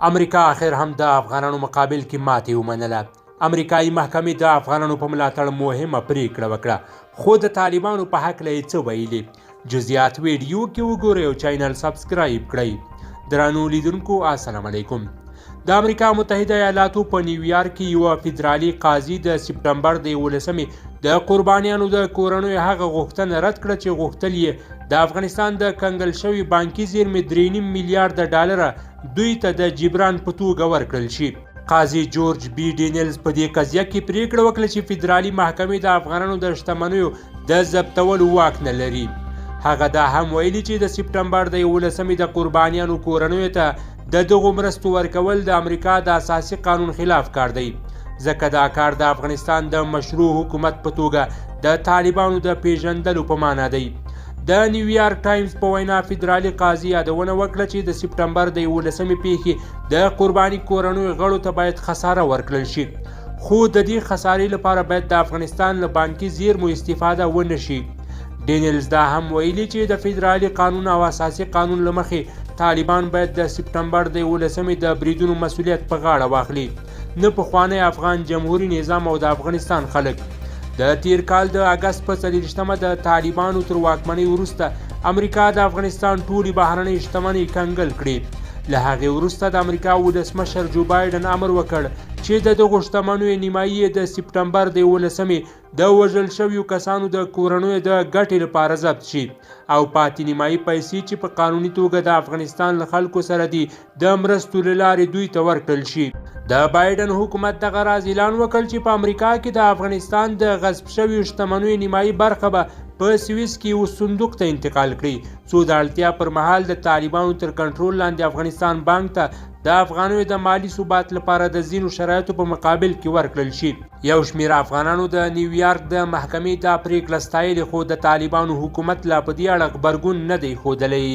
امریکا اخر هم د افغانانو مقابل کې ماتې ومنله. امریکایي محکمې د افغانانو په ملاتړ مهمه پریکړه وکړه، خو د طالبانو په هکله یې څه ویلي؟ جزئیات ویډیو کې وګورئ او چینل سبسکرایب کړئ. درنو لیدونکو السلام علیکم. د امریکا متحده ایالاتو په نیویارک کې یوه فدرالي قاضي د سپټمبر د 11مې د قربانیانو د کورنیو هغه غوښتنه رد کړه چې غوښتل یې د افغانستان د کنګل شوي بانکي زیرمې 3.5 میلیارډ ډالره دوی ته د جبران په توګه ورکړل شي. قاضي جورج بي ډینیلز په دې قضیه کې پریکړه وکړه چې فدرالي محکمې د افغانانو د شتمنیو د ضبطولو واک نه لري. هغه دا هم ویلي چې د سپټمبر د 11مې د قربانیانو کورنیو ته د دغو مرستو ورکول د امریکا د اساسي قانون خلاف کار دی، ځکه دا کار د افغانستان د مشروع حکومت په توګه د طالبانو د پیژندلو په معنا دی. د نیویارک ټایمز په وینا فدرالي قاضي یادونه وکړه چې د سپټمبر د 11مې پیښې د قرباني کورنیو غړو ته باید خساره ورکړل شي، خو د دې خسارې لپاره باید د افغانستان له بانکي زیرمو استفاده ونه شي. ډینیلز دا هم ویلي چې د فدرالي قانون او اساسي قانون له مخې طالبان باید د سپټمبر د 11مې د بریدونو مسؤلیت په غاړه واخلي، نه پخوانی افغان جمهوري نظام او د افغانستان خلک. د تیر کال د اګست په 24مه د طالبانو تر واکمنۍ وروسته امریکا د افغانستان ټولې بهرنۍ شتمنۍ کنګل کړې. له هغې وروسته د امریکا ولسمشر جو بایډن امر وکړ چې د دغو شتمنیو نیمایي د سپټمبر د 11مې د وژل شویو کسانو د کورنیو د ګټې لپاره ضبط شي، او پاتې نیمایي پیسې چې په قانوني توګه د افغانستان له خلکو سره دي د مرستو له لارې دوی ته ورکړل شي. د بایډن حکومت دغه راز اعلان وکړ چې په امریکا کې د افغانستان د غصب شویو شتمنیو نیمایي برخه به په سویس کې یو صندوق ته انتقال کړي، څو د اړتیا پر مهال د طالبانو تر کنټرول لاندې افغانستان بانک ته د افغانیو د مالی ثبات لپاره د ځینو شرایطو په مقابل کې ورکړل شي. یو شمېر افغانانو د نیویارک د محکمې دا پریکړه ستایلې، خو د طالبانو حکومت لا په دې اړه غبرګون نه دی ښودلی.